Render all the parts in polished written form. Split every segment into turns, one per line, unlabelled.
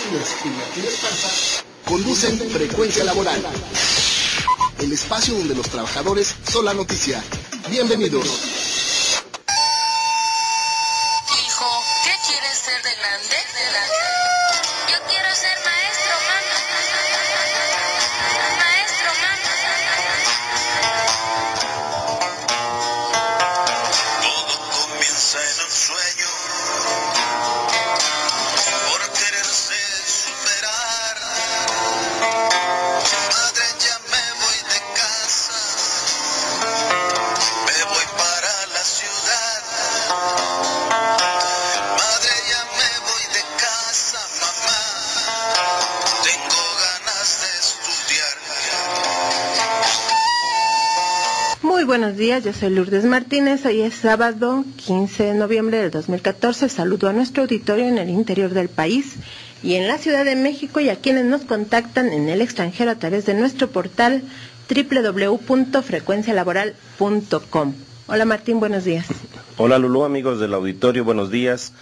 Martínez y Martínez Panza conducen Frecuencia Laboral, el espacio donde los trabajadores son la noticia. Bienvenidos.
Hijo, ¿qué quieres ser de grande? Yo quiero ser maestro, mamá. Maestro, mamá.
Todo comienza en un sueño, por quererse superar. Madre, ya me voy de casa, me voy para la ciudad. Madre, ya me voy de casa, mamá, tengo ganas de estudiar.
Muy buenos días, yo soy Lourdes Martínez, hoy es sábado 15 de noviembre del 2014, saludo a nuestro auditorio en el interior del país y en la Ciudad de México y a quienes nos contactan en el extranjero a través de nuestro portal www.frecuencialaboral.com. Hola Martín, buenos días.
Hola Lulú, amigos del auditorio, buenos días.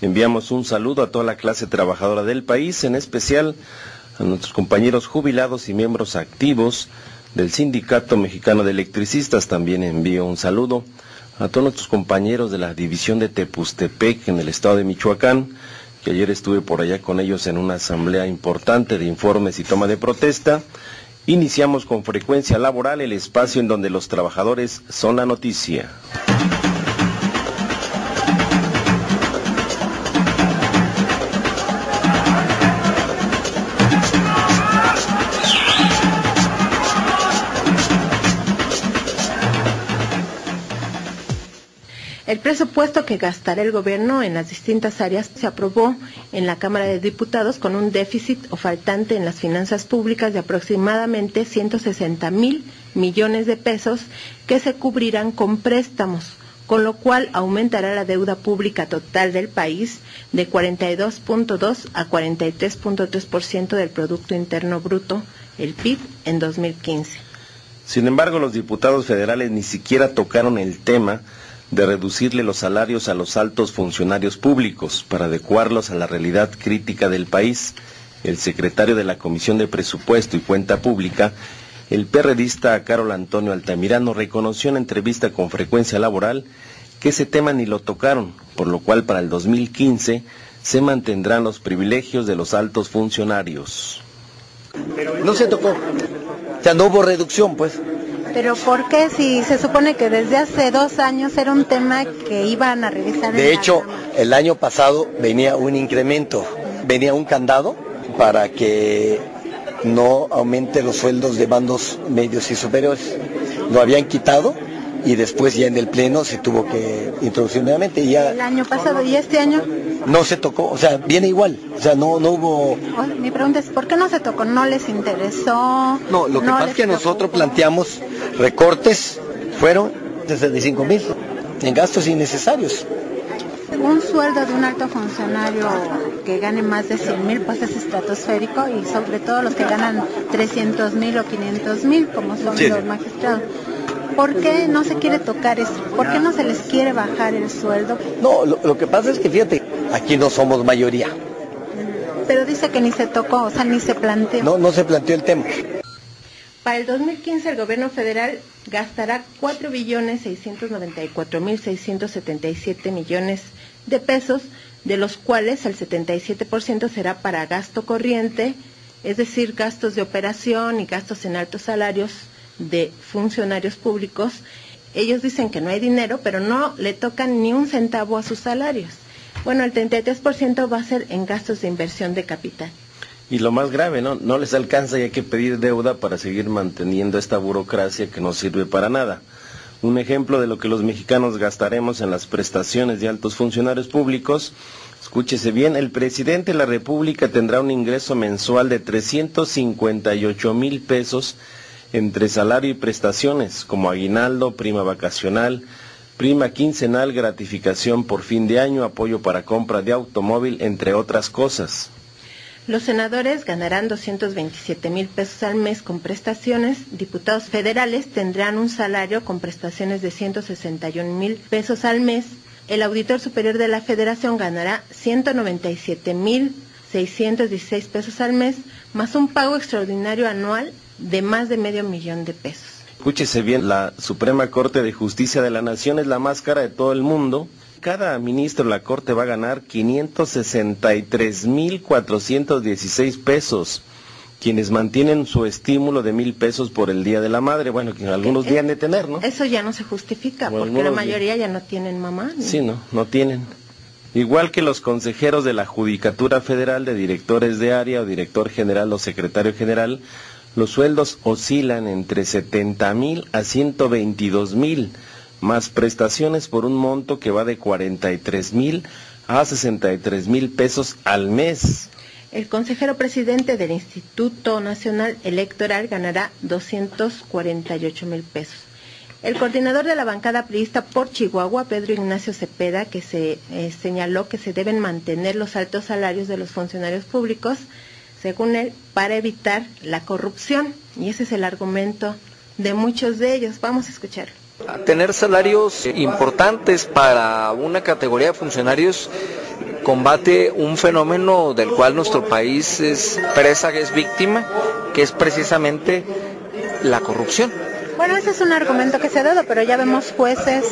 Enviamos un saludo a toda la clase trabajadora del país, en especial a nuestros compañeros jubilados y miembros activos del Sindicato Mexicano de Electricistas. También envío un saludo a todos nuestros compañeros de la división de Tepustepec en el estado de Michoacán, que ayer estuve por allá con ellos en una asamblea importante de informes y toma de protesta. Iniciamos con Frecuencia Laboral, el espacio en donde los trabajadores son la noticia.
El presupuesto que gastará el gobierno en las distintas áreas se aprobó en la Cámara de Diputados con un déficit o faltante en las finanzas públicas de aproximadamente 160,000 millones de pesos que se cubrirán con préstamos, con lo cual aumentará la deuda pública total del país de 42.2 a 43.3% del Producto Interno Bruto, el PIB, en 2015.
Sin embargo, los diputados federales ni siquiera tocaron el tema de reducirle los salarios a los altos funcionarios públicos para adecuarlos a la realidad crítica del país. El secretario de la Comisión de Presupuesto y Cuenta Pública, el perredista Carol Antonio Altamirano, reconoció en entrevista con Frecuencia Laboral que ese tema ni lo tocaron, por lo cual para el 2015 se mantendrán los privilegios de los altos funcionarios.
No se tocó, o sea, no hubo reducción, pues.
¿Pero por qué? Si se supone que desde hace 2 años era un tema que iban a revisar.
De hecho, el año pasado venía un incremento, venía un candado para que no aumente los sueldos de mandos medios y superiores. Lo habían quitado y después ya en el pleno se tuvo que introducir nuevamente. Y ya
el año pasado y este año
no se tocó, o sea, viene igual, o sea, no hubo.
Mi pregunta es, ¿por qué no se tocó? ¿No les interesó?
No, lo que pasa es que nosotros planteamos recortes, fueron 65,000 en gastos innecesarios.
Un sueldo de un alto funcionario que gane más de 100,000 pues es estratosférico, y sobre todo los que ganan 300,000 o 500,000 como son los magistrados. ¿Por qué no se quiere tocar eso? ¿Por qué no se les quiere bajar el sueldo?
No, lo que pasa es que fíjate, aquí no somos mayoría.
Pero dice que ni se tocó, o sea, ni se planteó.
No se planteó el tema.
Para el 2015 el gobierno federal gastará 4,694,677 millones de pesos, de los cuales el 77% será para gasto corriente, es decir, gastos de operación y gastos en altos salarios de funcionarios públicos. Ellos dicen que no hay dinero, pero no le tocan ni un centavo a sus salarios. Bueno, el 33% va a ser en gastos de inversión de capital.
Y lo más grave, no les alcanza y hay que pedir deuda para seguir manteniendo esta burocracia que no sirve para nada. Un ejemplo de lo que los mexicanos gastaremos en las prestaciones de altos funcionarios públicos. Escúchese bien, el presidente de la República tendrá un ingreso mensual de 358,000 pesos entre salario y prestaciones, como aguinaldo, prima vacacional, prima quincenal, gratificación por fin de año, apoyo para compra de automóvil, entre otras cosas.
Los senadores ganarán 227,000 pesos al mes con prestaciones. Diputados federales tendrán un salario con prestaciones de 161,000 pesos al mes. El auditor superior de la Federación ganará 197,000 $616 al mes, más un pago extraordinario anual de más de $500,000.
Escúchese bien, la Suprema Corte de Justicia de la Nación es la más cara de todo el mundo. Cada ministro de la Corte va a ganar $563,416. Quienes mantienen su estímulo de $1,000 por el Día de la Madre, bueno, que algunos días de tener, ¿no?
Eso ya no se justifica,
Bueno,
porque la mayoría ya no tienen mamá, ¿no?
Sí, no tienen. Igual que los consejeros de la Judicatura Federal, de directores de área o director general o secretario general, los sueldos oscilan entre 70,000 a 122,000, más prestaciones por un monto que va de 43,000 a 63,000 pesos al mes.
El consejero presidente del Instituto Nacional Electoral ganará 248,000 pesos. El coordinador de la bancada priista por Chihuahua, Pedro Ignacio Cepeda, que señaló que se deben mantener los altos salarios de los funcionarios públicos, según él, para evitar la corrupción. Y ese es el argumento de muchos de ellos. Vamos a escucharlo.
Tener salarios importantes para una categoría de funcionarios combate un fenómeno del cual nuestro país es víctima, que es precisamente la corrupción.
Bueno, ese es un argumento que se ha dado, pero ya vemos jueces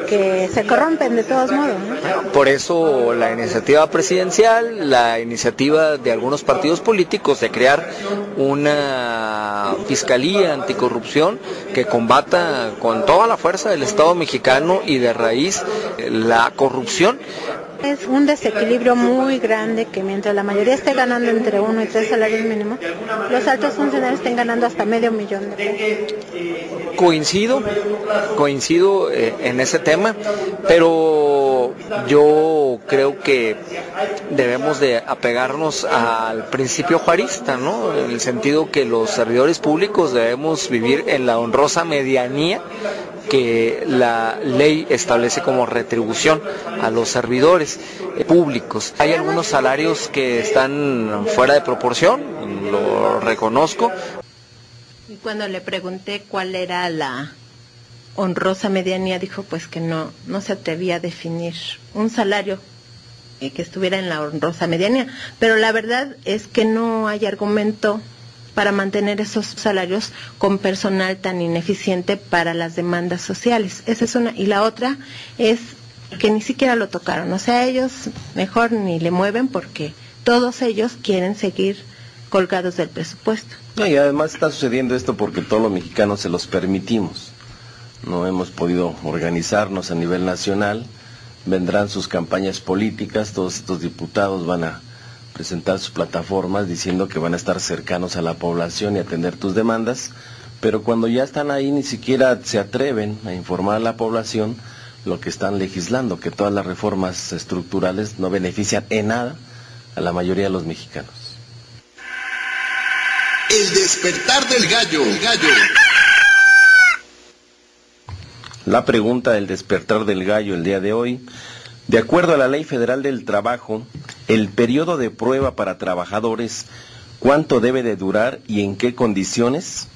que se corrompen de todos modos, ¿no?
Por eso la iniciativa presidencial, la iniciativa de algunos partidos políticos de crear una fiscalía anticorrupción que combata con toda la fuerza del Estado mexicano y de raíz la corrupción.
Es un desequilibrio muy grande que mientras la mayoría esté ganando entre 1 y 3 salarios mínimos, los altos funcionarios estén ganando hasta $500,000 de pesos.
Coincido en ese tema, pero yo creo que debemos de apegarnos al principio juarista, ¿no? En el sentido que los servidores públicos debemos vivir en la honrosa medianía que la ley establece como retribución a los servidores públicos. Hay algunos salarios que están fuera de proporción, lo reconozco.
Y cuando le pregunté cuál era la honrosa medianía, dijo pues que no se atrevía a definir un salario que estuviera en la honrosa medianía, pero la verdad es que no hay argumento para mantener esos salarios con personal tan ineficiente para las demandas sociales. Esa es una. Y la otra es que ni siquiera lo tocaron. O sea, ellos mejor ni le mueven porque todos ellos quieren seguir colgados del presupuesto.
No, y además está sucediendo esto porque todos los mexicanos se los permitimos. No hemos podido organizarnos a nivel nacional. Vendrán sus campañas políticas, todos estos diputados van a presentar sus plataformas diciendo que van a estar cercanos a la población y atender tus demandas, pero cuando ya están ahí ni siquiera se atreven a informar a la población lo que están legislando, que todas las reformas estructurales no benefician en nada a la mayoría de los mexicanos.
El despertar del gallo.
La pregunta del despertar del gallo el día de hoy: de acuerdo a la Ley Federal del Trabajo, el periodo de prueba para trabajadores, ¿cuánto debe de durar y en qué condiciones?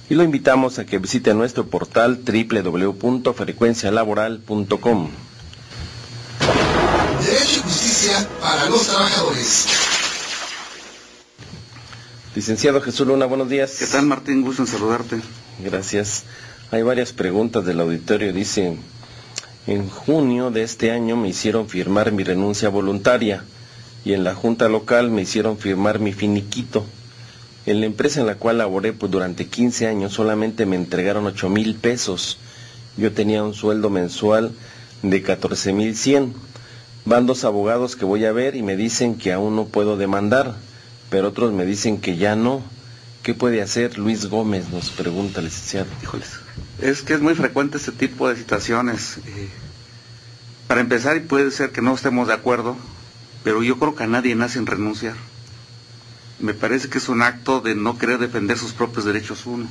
Y lo invitamos a que visite nuestro portal www.frecuencialaboral.com.
Derecho y justicia para los trabajadores.
Licenciado Jesús Luna, buenos días.
¿Qué tal, Martín? Gusto en saludarte.
Gracias. Hay varias preguntas del auditorio. Dice: en junio de este año me hicieron firmar mi renuncia voluntaria y en la junta local me hicieron firmar mi finiquito. En la empresa en la cual laboré durante 15 años solamente me entregaron 8,000 pesos. Yo tenía un sueldo mensual de 14,100. Van 2 abogados que voy a ver y me dicen que aún no puedo demandar, pero otros me dicen que ya no. ¿Qué puede hacer Luis Gómez?, nos pregunta el licenciado.
Híjoles, es que es muy frecuente este tipo de situaciones. Para empezar, y puede ser que no estemos de acuerdo, pero yo creo que a nadie nace en renunciar. Me parece que es un acto de no querer defender sus propios derechos uno.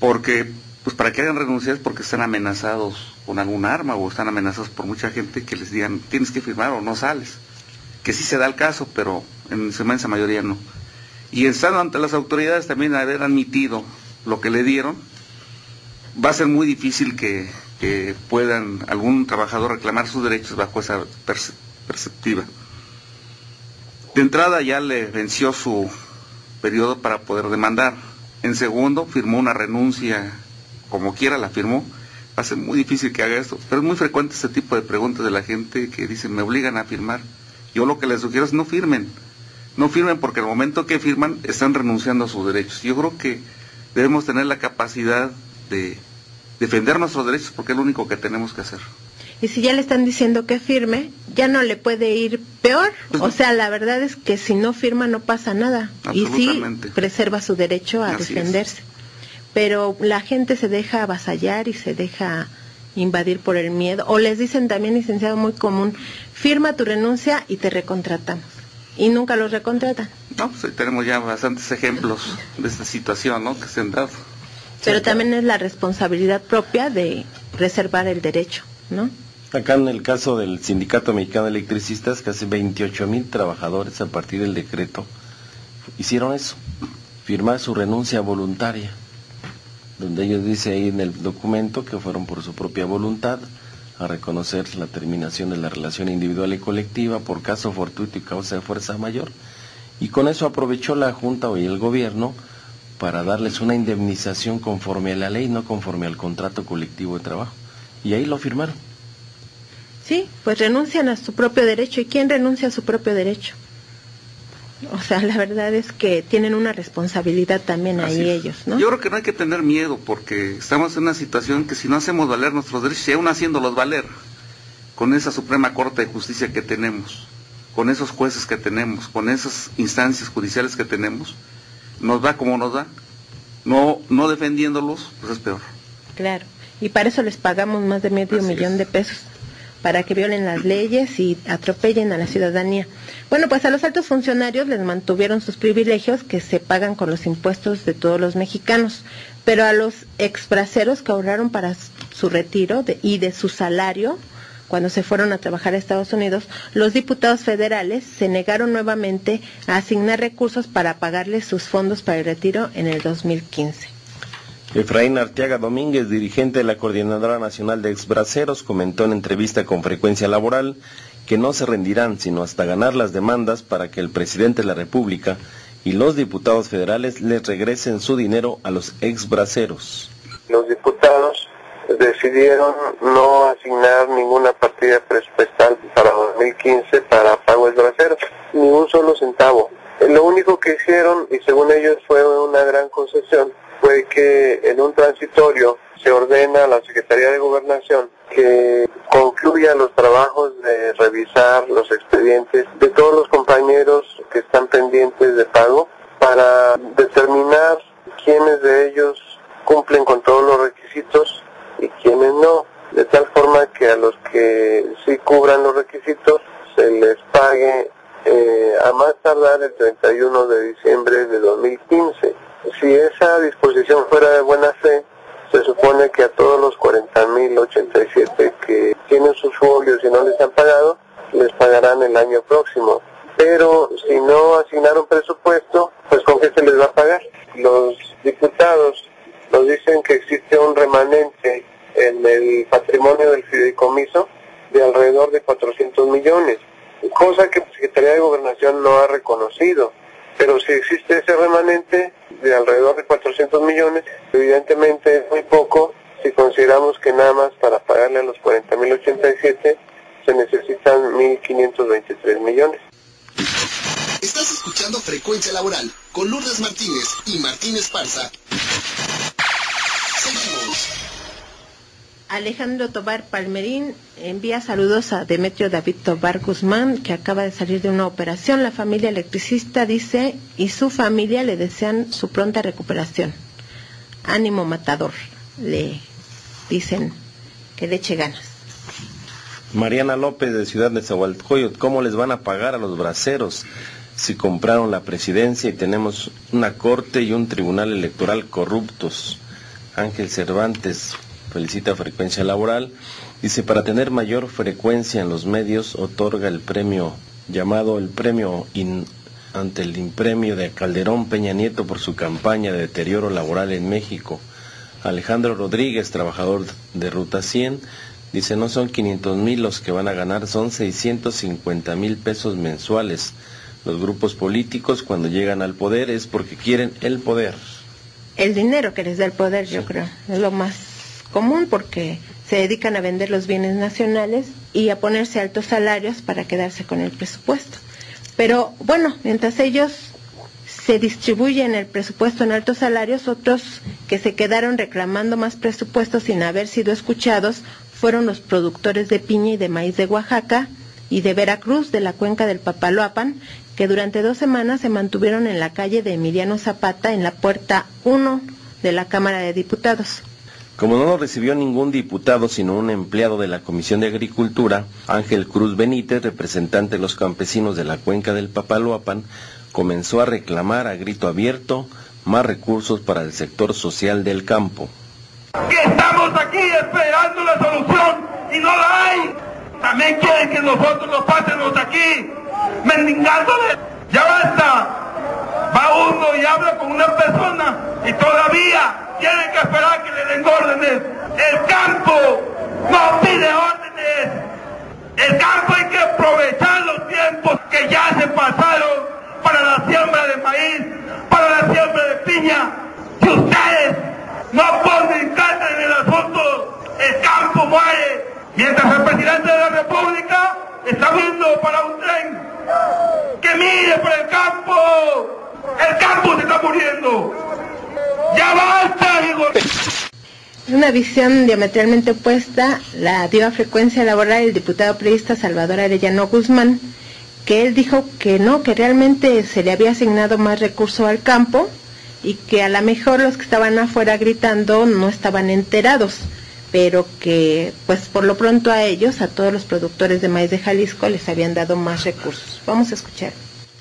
Porque, pues para que hagan renunciar es porque están amenazados con algún arma o están amenazados por mucha gente que les digan tienes que firmar o no sales. Que sí se da el caso, pero en su inmensa mayoría no. Y estando ante las autoridades también haber admitido lo que le dieron, va a ser muy difícil que puedan algún trabajador reclamar sus derechos bajo esa perspectiva. De entrada ya le venció su periodo para poder demandar. En segundo, firmó una renuncia, como quiera la firmó. Va a ser muy difícil que haga esto, pero es muy frecuente este tipo de preguntas de la gente que dicen, me obligan a firmar. Yo lo que les sugiero es no firmen porque al momento que firman están renunciando a sus derechos. Yo creo que debemos tener la capacidad de defender nuestros derechos porque es lo único que tenemos que hacer.
Y si ya le están diciendo que firme, ya no le puede ir peor. O sea, la verdad es que si no firma no pasa nada. Y sí preserva su derecho a defenderse. Pero la gente se deja avasallar y se deja invadir por el miedo. O les dicen también, licenciado, muy común, firma tu renuncia y te recontratamos. Y nunca los recontratan.
No, pues tenemos ya bastantes ejemplos de esta situación, ¿no?, que se han dado.
Pero también es la responsabilidad propia de preservar el derecho, ¿no?
Acá en el caso del Sindicato Mexicano de Electricistas, casi 28,000 trabajadores a partir del decreto hicieron eso, firmar su renuncia voluntaria, donde ellos dicen ahí en el documento que fueron por su propia voluntad a reconocer la terminación de la relación individual y colectiva por caso fortuito y causa de fuerza mayor, y con eso aprovechó la Junta y el gobierno para darles una indemnización conforme a la ley, no conforme al contrato colectivo de trabajo, y ahí lo firmaron.
Sí, pues renuncian a su propio derecho. ¿Y quién renuncia a su propio derecho? O sea, la verdad es que tienen una responsabilidad también ahí ellos, ¿no?
Yo creo que no hay que tener miedo porque estamos en una situación que si no hacemos valer nuestros derechos, y aún haciéndolos valer, con esa Suprema Corte de Justicia que tenemos, con esos jueces que tenemos, con esas instancias judiciales que tenemos, nos da como nos da, no defendiéndolos, pues es peor.
Claro, y para eso les pagamos más de medio millón de pesos, para que violen las leyes y atropellen a la ciudadanía. Bueno, pues a los altos funcionarios les mantuvieron sus privilegios que se pagan con los impuestos de todos los mexicanos, pero a los exbraceros que ahorraron para su retiro y de su salario, cuando se fueron a trabajar a Estados Unidos, los diputados federales se negaron nuevamente a asignar recursos para pagarles sus fondos para el retiro en el 2015.
Efraín Arteaga Domínguez, dirigente de la Coordinadora Nacional de Exbraceros, comentó en entrevista con Frecuencia Laboral que no se rendirán sino hasta ganar las demandas para que el presidente de la República y los diputados federales les regresen su dinero a los exbraceros.
Los diputados decidieron no asignar ninguna partida presupuestal para 2015 para pago exbraceros, ni un solo centavo. Lo único que hicieron, y según ellos fue una gran concesión, fue que en un transitorio se ordena a la Secretaría de Gobernación que concluya los trabajos de revisar los expedientes de todos los compañeros que están pendientes de pago para determinar quiénes de ellos cumplen con todos los requisitos y quiénes no, de tal forma que a los que sí cubran los requisitos se les pague a más tardar el 31 de diciembre de 2015. Si esa disposición fuera de buena fe, se supone que a todos los 40,087 que tienen sus folios y no les han pagado, les pagarán el año próximo. Pero si no asignaron presupuesto, pues ¿con qué se les va a pagar? Los diputados nos dicen que existe un remanente en el patrimonio del fideicomiso de alrededor de 400 millones, cosa que la Secretaría de Gobernación no ha reconocido. Pero si existe ese remanente de alrededor de 400 millones, evidentemente es muy poco si consideramos que nada más para pagarle a los 40,087 se necesitan 1,523 millones.
Estás escuchando Frecuencia Laboral con Lourdes Martínez y Martín Esparza. Seguimos.
Alejandro Tobar Palmerín envía saludos a Demetrio David Tobar Guzmán, que acaba de salir de una operación. La familia electricista dice, y su familia le desean su pronta recuperación. Ánimo, matador, le dicen que le eche ganas.
Mariana López de Ciudad de Nezahualcóyotl, ¿cómo les van a pagar a los braceros si compraron la presidencia y tenemos una corte y un tribunal electoral corruptos? Ángel Cervantes felicita a Frecuencia Laboral, dice, para tener mayor frecuencia en los medios, otorga el premio llamado el premio ante el impremio de Calderón Peña Nieto por su campaña de deterioro laboral en México. Alejandro Rodríguez, trabajador de Ruta 100, dice, no son 500,000 los que van a ganar, son 650,000 pesos mensuales. Los grupos políticos cuando llegan al poder es porque quieren el poder.
El dinero que les da el poder, yo creo, es lo más común, porque se dedican a vender los bienes nacionales y a ponerse altos salarios para quedarse con el presupuesto. Pero bueno, mientras ellos se distribuyen el presupuesto en altos salarios, otros que se quedaron reclamando más presupuesto sin haber sido escuchados fueron los productores de piña y de maíz de Oaxaca y de Veracruz, de la cuenca del Papaloapan, que durante 2 semanas se mantuvieron en la calle de Emiliano Zapata, en la puerta 1 de la Cámara de Diputados.
Como no lo recibió ningún diputado, sino un empleado de la Comisión de Agricultura, Ángel Cruz Benítez, representante de los campesinos de la cuenca del Papaloapan, comenzó a reclamar a grito abierto más recursos para el sector social del campo.
Que estamos aquí esperando la solución y no la hay. También quieren que nosotros nos pasemos aquí mendigándole. Ya basta. Va uno y habla con una persona y todavía tienen que esperar que le den órdenes. El campo no pide órdenes. El campo hay que aprovechar los tiempos que ya se pasaron para la siembra de maíz, para la siembra de piña. Si ustedes no ponen carta en el asunto, el campo muere. Mientras el presidente de la República está viendo para un tren que mire por el campo se está muriendo. ¡Ya basta, hijo!
Una visión diametralmente opuesta la dio a Frecuencia Laboral el diputado priista Salvador Arellano Guzmán, que él dijo que no, que realmente se le había asignado más recurso al campo y que a lo mejor los que estaban afuera gritando no estaban enterados, pero que pues por lo pronto a ellos, a todos los productores de maíz de Jalisco, les habían dado más recursos. Vamos a escuchar.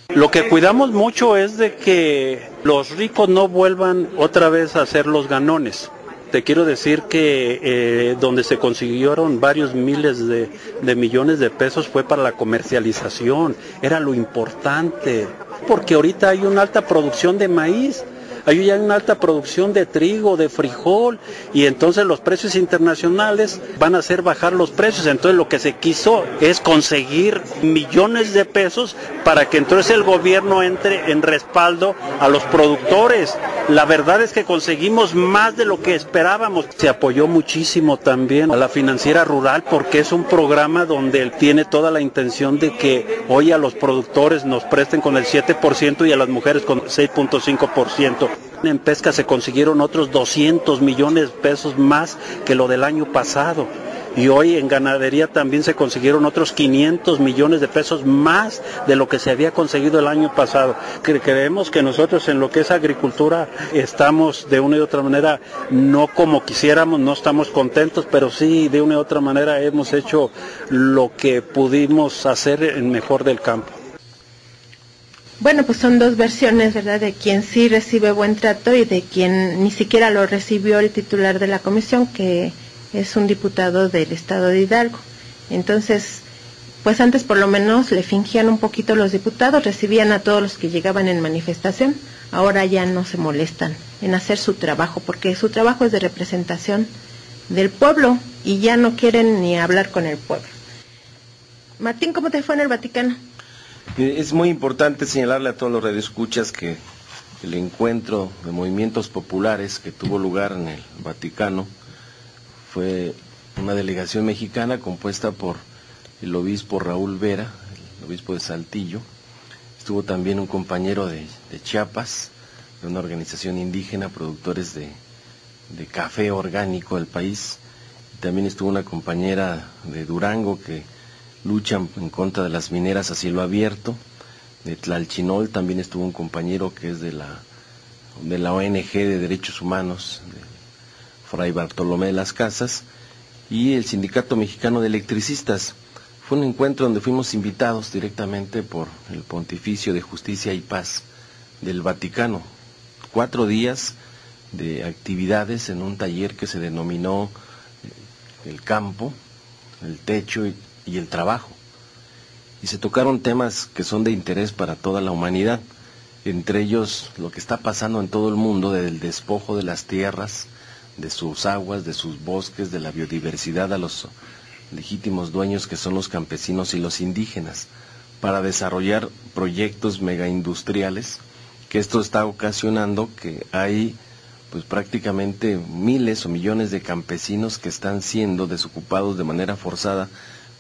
Lo que cuidamos mucho es de que los ricos no vuelvan otra vez a ser los ganones. Te quiero decir que donde se consiguieron varios miles de millones de pesos fue para la comercialización, era lo importante, porque ahorita hay una alta producción de maíz, hay una alta producción de trigo, de frijol, y entonces los precios internacionales van a hacer bajar los precios. Entonces lo que se quiso es conseguir millones de pesos para que entonces el gobierno entre en respaldo a los productores. La verdad es que conseguimos más de lo que esperábamos. Se apoyó muchísimo también a la Financiera Rural porque es un programa donde él tiene toda la intención de que hoy a los productores nos presten con el 7% y a las mujeres con 6.5%. En pesca se consiguieron otros 200 millones de pesos más que lo del año pasado. Y hoy en ganadería también se consiguieron otros 500 millones de pesos más de lo que se había conseguido el año pasado. Creemos que nosotros en lo que es agricultura estamos de una y otra manera, no como quisiéramos, no estamos contentos, pero sí de una y otra manera hemos hecho lo que pudimos hacer en mejor del campo.
Bueno, pues son dos versiones, ¿verdad?, de quien sí recibe buen trato y de quien ni siquiera lo recibió el titular de la comisión, que es un diputado del estado de Hidalgo. Entonces, pues antes por lo menos le fingían un poquito los diputados, recibían a todos los que llegaban en manifestación, ahora ya no se molestan en hacer su trabajo, porque su trabajo es de representación del pueblo y ya no quieren ni hablar con el pueblo. Martín, ¿cómo te fue en el Vaticano?
Es muy importante señalarle a todos los radioescuchas que el encuentro de movimientos populares que tuvo lugar en el Vaticano fue una delegación mexicana compuesta por el obispo Raúl Vera, el obispo de Saltillo. Estuvo también un compañero de Chiapas, de una organización indígena, productores de café orgánico del país. También estuvo una compañera de Durango que luchan en contra de las mineras a cielo abierto. De Tlalchinol también estuvo un compañero que es de la ONG de Derechos Humanos, de Fray Bartolomé de las Casas, y el Sindicato Mexicano de Electricistas. Fue un encuentro donde fuimos invitados directamente por el Pontificio de Justicia y Paz del Vaticano. 4 días de actividades en un taller que se denominó El campo, el techo y el trabajo. Y se tocaron temas que son de interés para toda la humanidad, entre ellos lo que está pasando en todo el mundo, del despojo de las tierras, de sus aguas, de sus bosques, de la biodiversidad a los legítimos dueños que son los campesinos y los indígenas. para desarrollar proyectos megaindustriales, que esto está ocasionando que hay pues prácticamente miles o millones de campesinos que están siendo desocupados de manera forzada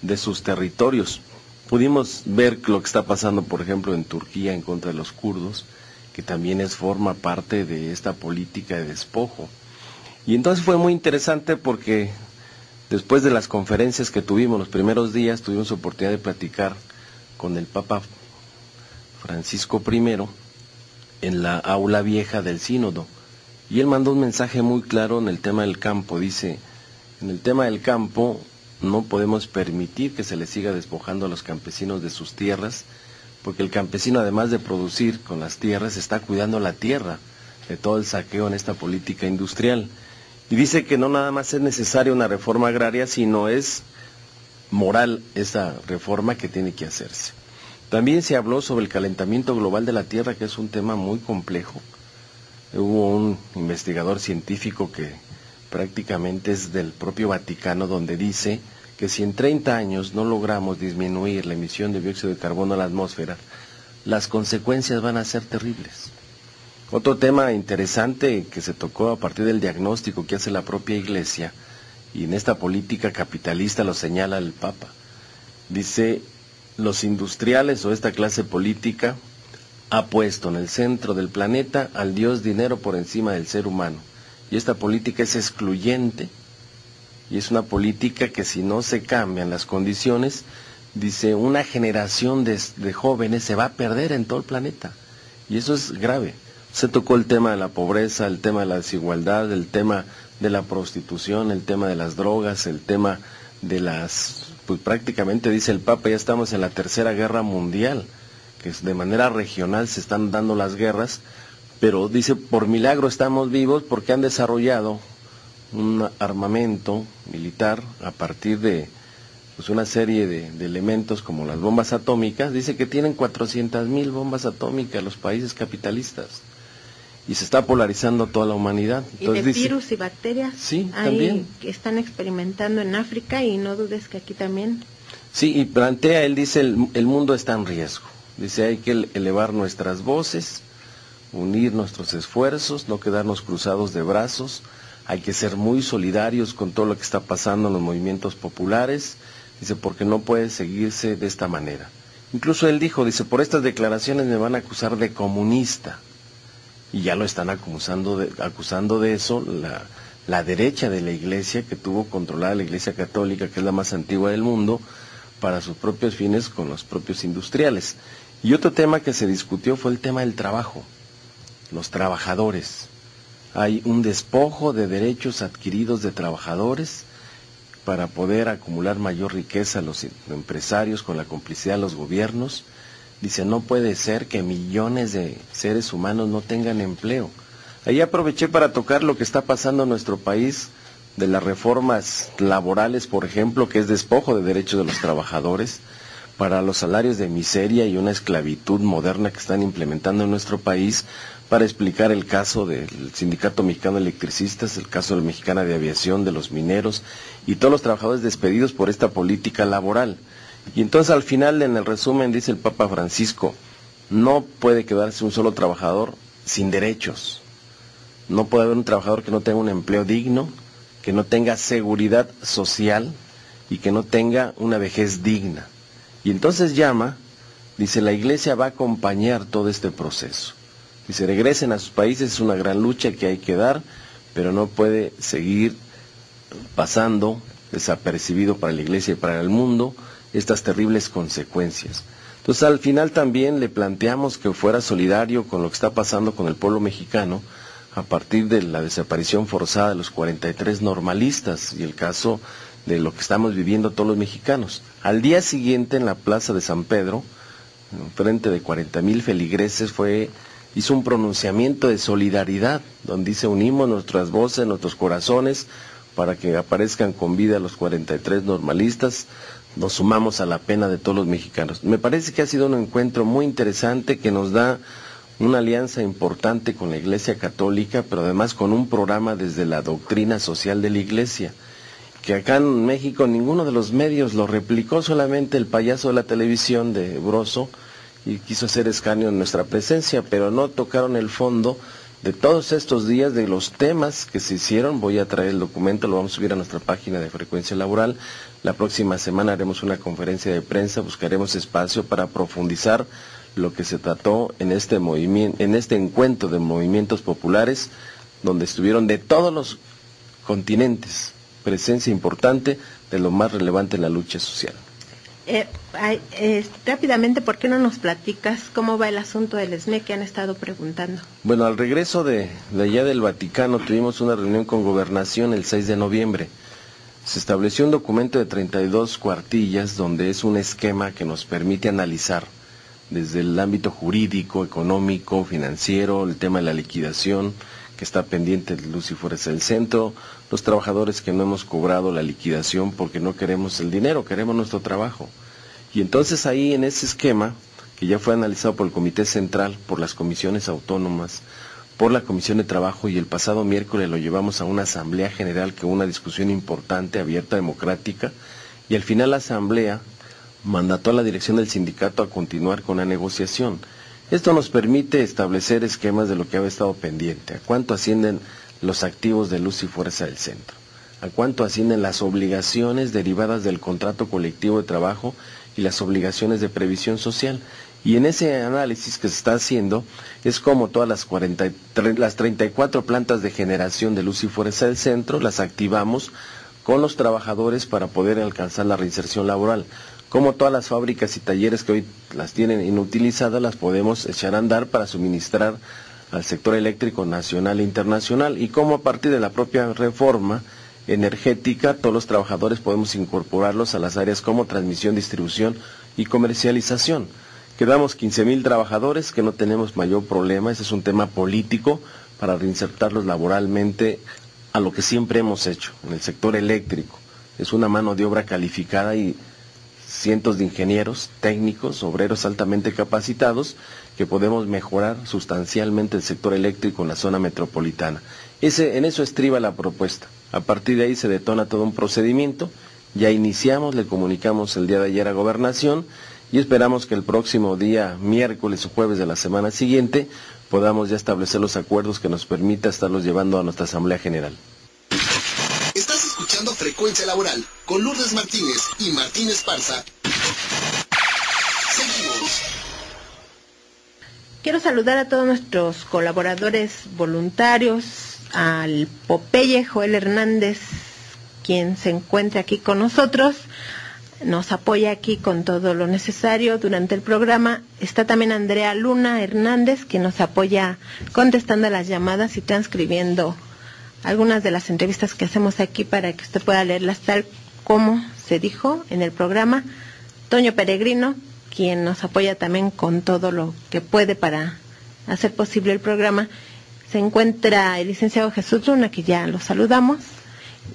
de sus territorios. Pudimos ver lo que está pasando, por ejemplo, en Turquía en contra de los kurdos, que también forma parte de esta política de despojo. Y entonces fue muy interesante porque después de las conferencias que tuvimos los primeros días, tuvimos oportunidad de platicar con el Papa Francisco I en la aula vieja del sínodo. Y él mandó un mensaje muy claro en el tema del campo. Dice, en el tema del campo no podemos permitir que se les siga despojando a los campesinos de sus tierras, porque el campesino, además de producir con las tierras, está cuidando la tierra de todo el saqueo en esta política industrial. Y dice que no nada más es necesaria una reforma agraria, sino es moral esa reforma que tiene que hacerse. También se habló sobre el calentamiento global de la tierra, que es un tema muy complejo. Hubo un investigador científico que prácticamente es del propio Vaticano, donde dice que si en 30 años no logramos disminuir la emisión de dióxido de carbono a la atmósfera, las consecuencias van a ser terribles. Otro tema interesante que se tocó a partir del diagnóstico que hace la propia Iglesia, y en esta política capitalista lo señala el Papa, dice, los industriales o esta clase política ha puesto en el centro del planeta al dios dinero por encima del ser humano, y esta política es excluyente, y es una política que si no se cambian las condiciones, dice, una generación de jóvenes se va a perder en todo el planeta, y eso es grave. Se tocó el tema de la pobreza, el tema de la desigualdad, el tema de la prostitución, el tema de las drogas, el tema de pues prácticamente dice el Papa, ya estamos en la Tercera Guerra Mundial, que de manera regional se están dando las guerras, pero dice, por milagro estamos vivos porque han desarrollado un armamento militar a partir de pues una serie de elementos como las bombas atómicas. Dice que tienen 400,000 bombas atómicas los países capitalistas. Y se está polarizando toda la humanidad.
Entonces, y de virus y bacterias,
sí,
ahí también que están experimentando en África, y no dudes que aquí también.
Sí, y plantea, él dice, el mundo está en riesgo. Dice, hay que elevar nuestras voces, unir nuestros esfuerzos, no quedarnos cruzados de brazos, hay que ser muy solidarios con todo lo que está pasando en los movimientos populares, dice, porque no puede seguirse de esta manera. Incluso él dijo, dice, por estas declaraciones me van a acusar de comunista. Y ya lo están acusando de eso la derecha de la Iglesia, que tuvo controlada la Iglesia Católica, que es la más antigua del mundo, para sus propios fines con los propios industriales. Y otro tema que se discutió fue el tema del trabajo, los trabajadores. Hay un despojo de derechos adquiridos de trabajadores para poder acumular mayor riqueza a los empresarios con la complicidad de los gobiernos. Dice, no puede ser que millones de seres humanos no tengan empleo. Ahí aproveché para tocar lo que está pasando en nuestro país, de las reformas laborales, por ejemplo, que es despojo de derechos de los trabajadores, para los salarios de miseria y una esclavitud moderna que están implementando en nuestro país, para explicar el caso del Sindicato Mexicano de Electricistas, el caso de la Mexicana de Aviación, de los mineros, y todos los trabajadores despedidos por esta política laboral. Y entonces al final, en el resumen, dice el Papa Francisco, no puede quedarse un solo trabajador sin derechos. No puede haber un trabajador que no tenga un empleo digno, que no tenga seguridad social y que no tenga una vejez digna. Y entonces llama, dice, la Iglesia va a acompañar todo este proceso. Dice, regresen a sus países, es una gran lucha que hay que dar, pero no puede seguir pasando desapercibido para la Iglesia y para el mundo estas terribles consecuencias. Entonces al final también le planteamos que fuera solidario con lo que está pasando con el pueblo mexicano a partir de la desaparición forzada de los 43 normalistas y el caso de lo que estamos viviendo todos los mexicanos. Al día siguiente en la plaza de San Pedro, frente de 40,000 feligreses, hizo un pronunciamiento de solidaridad, donde dice, unimos nuestras voces, nuestros corazones, para que aparezcan con vida los 43 normalistas, nos sumamos a la pena de todos los mexicanos. Me parece que ha sido un encuentro muy interesante que nos da una alianza importante con la Iglesia Católica, pero además con un programa desde la doctrina social de la Iglesia. que acá en México ninguno de los medios lo replicó, solamente el payaso de la televisión de Broso, y quiso hacer escarnio en nuestra presencia, pero no tocaron el fondo de todos estos días, de los temas que se hicieron. Voy a traer el documento, lo vamos a subir a nuestra página de Frecuencia Laboral. La próxima semana haremos una conferencia de prensa, buscaremos espacio para profundizar lo que se trató en este movimiento, en este encuentro de movimientos populares, donde estuvieron de todos los continentes, presencia importante de lo más relevante en la lucha social.
Rápidamente, ¿por qué no nos platicas cómo va el asunto del ESME que han estado preguntando?
Bueno, al regreso de allá del Vaticano tuvimos una reunión con Gobernación el 6 de noviembre. Se estableció un documento de 32 cuartillas donde es un esquema que nos permite analizar desde el ámbito jurídico, económico, financiero, el tema de la liquidación que está pendiente de Luz y Fuerza del Centro, los trabajadores que no hemos cobrado la liquidación porque no queremos el dinero, queremos nuestro trabajo. Y entonces ahí en ese esquema, que ya fue analizado por el Comité Central, por las comisiones autónomas, por la Comisión de Trabajo, y el pasado miércoles lo llevamos a una Asamblea General, que hubo una discusión importante, abierta, democrática, y al final la Asamblea mandató a la dirección del sindicato a continuar con la negociación. Esto nos permite establecer esquemas de lo que había estado pendiente, a cuánto ascienden los activos de Luz y Fuerza del Centro, a cuánto ascienden las obligaciones derivadas del contrato colectivo de trabajo y las obligaciones de previsión social. Y en ese análisis que se está haciendo es como todas las 34 plantas de generación de Luz y Fuerza del Centro las activamos con los trabajadores para poder alcanzar la reinserción laboral. Como todas las fábricas y talleres que hoy las tienen inutilizadas las podemos echar a andar para suministrar al sector eléctrico nacional e internacional, y como a partir de la propia reforma energética todos los trabajadores podemos incorporarlos a las áreas como transmisión, distribución y comercialización. Quedamos 15,000 trabajadores que no tenemos mayor problema. Ese es un tema político para reinsertarlos laboralmente a lo que siempre hemos hecho en el sector eléctrico. Es una mano de obra calificada y cientos de ingenieros, técnicos, obreros altamente capacitados que podemos mejorar sustancialmente el sector eléctrico en la zona metropolitana. En eso estriba la propuesta. A partir de ahí se detona todo un procedimiento. Ya iniciamos, le comunicamos el día de ayer a Gobernación y esperamos que el próximo día, miércoles o jueves de la semana siguiente, podamos ya establecer los acuerdos que nos permita estarlos llevando a nuestra Asamblea General.
Estás escuchando Frecuencia Laboral con Lourdes Martínez y Martín Esparza. Seguimos.
Quiero saludar a todos nuestros colaboradores voluntarios, al Popeye Joel Hernández, quien se encuentra aquí con nosotros, nos apoya aquí con todo lo necesario durante el programa. Está también Andrea Luna Hernández, quien nos apoya contestando las llamadas y transcribiendo algunas de las entrevistas que hacemos aquí para que usted pueda leerlas tal como se dijo en el programa. Toño Peregrino, quien nos apoya también con todo lo que puede para hacer posible el programa. Se encuentra el licenciado Jesús Luna, que ya lo saludamos,